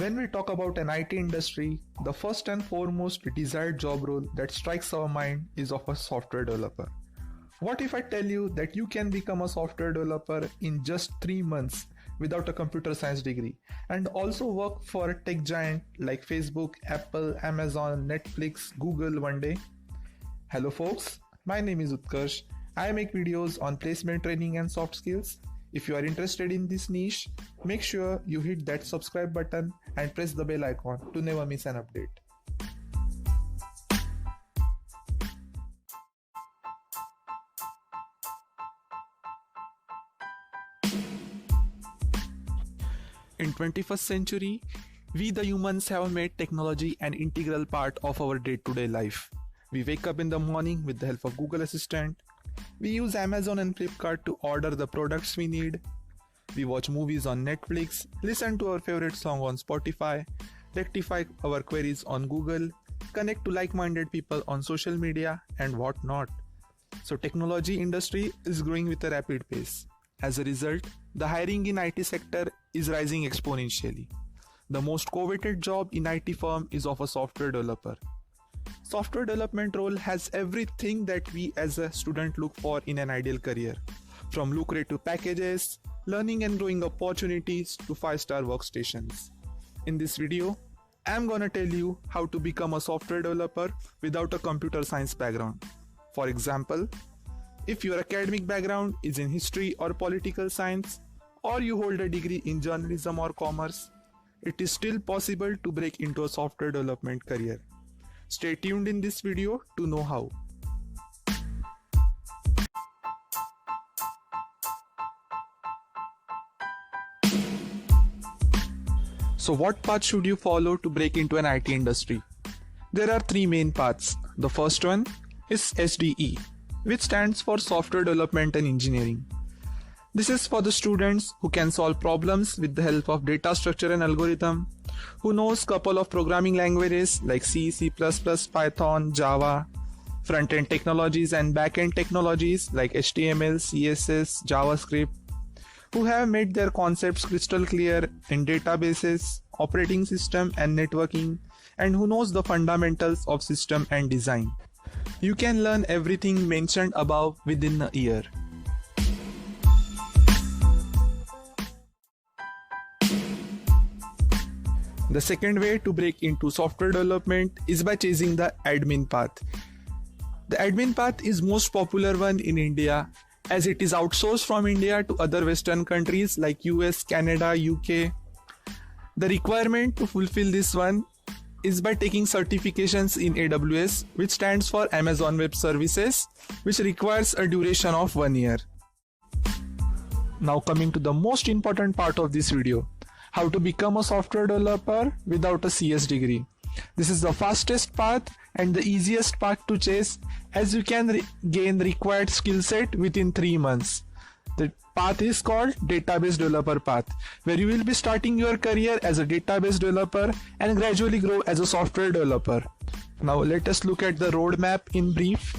When we talk about an IT industry, the first and foremost desired job role that strikes our mind is of a software developer. What if I tell you that you can become a software developer in just 3 months without a computer science degree and also work for a tech giant like Facebook, Apple, Amazon, Netflix, Google one day? Hello folks, my name is Utkarsh. I make videos on placement training and soft skills. If you are interested in this niche, make sure you hit that subscribe button and press the bell icon to never miss an update. In 21st century, we the humans have made technology an integral part of our day-to-day life. We wake up in the morning with the help of Google Assistant. We use Amazon and Flipkart to order the products we need. We watch movies on Netflix, listen to our favorite song on Spotify, rectify our queries on Google, connect to like-minded people on social media, and whatnot. So technology industry is growing with a rapid pace. As a result, the hiring in IT sector is rising exponentially. The most coveted job in IT firm is of a software developer. Software development role has everything that we as a student look for in an ideal career, from lucrative packages, learning and growing opportunities to 5-star workstations. In this video, I'm gonna tell you how to become a software developer without a computer science background. For example, if your academic background is in history or political science, or you hold a degree in journalism or commerce, it is still possible to break into a software development career. Stay tuned in this video to know how. So what path should you follow to break into an IT industry? There are 3 main paths. The first one is SDE, which stands for Software Development and Engineering. This is for the students who can solve problems with the help of data structure and algorithm, who knows couple of programming languages like C, C++, Python, Java, front-end technologies and back-end technologies like HTML, CSS, JavaScript, who have made their concepts crystal clear in databases, operating system and networking, and who knows the fundamentals of system and design. You can learn everything mentioned above within a year. The second way to break into software development is by chasing the admin path. The admin path is most popular one in India, as it is outsourced from India to other Western countries like US, Canada, UK. The requirement to fulfill this one is by taking certifications in AWS, which stands for Amazon Web Services, which requires a duration of 1 year. Now coming to the most important part of this video, how to become a software developer without a CS degree. This is the fastest path and the easiest path to chase, as you can gain the required skill set within 3 months. The path is called database developer path, where you will be starting your career as a database developer and gradually grow as a software developer. Now let us look at the roadmap in brief.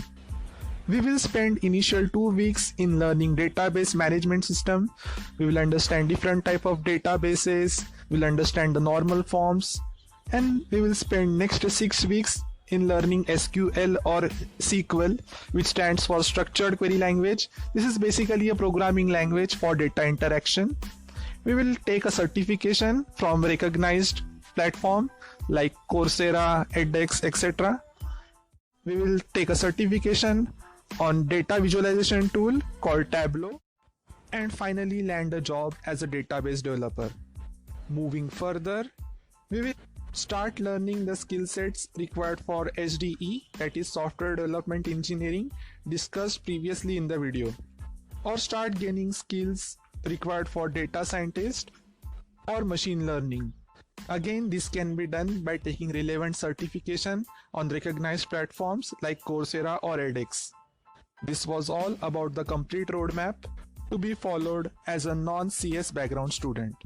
We will spend initial 2 weeks in learning database management system. We will understand different type of databases, we'll understand the normal forms, and we will spend next 6 weeks in learning SQL or SQL, which stands for Structured Query Language. This is basically a programming language for data interaction. We will take a certification from recognized platform like Coursera, edX, etc. We will take a certification on data visualization tool called Tableau, and finally land a job as a database developer. Moving further, we will start learning the skill sets required for SDE, that is Software Development Engineering, discussed previously in the video, or start gaining skills required for data scientist or machine learning. Again, this can be done by taking relevant certification on recognized platforms like Coursera or edX. This was all about the complete roadmap to be followed as a non-CS background student.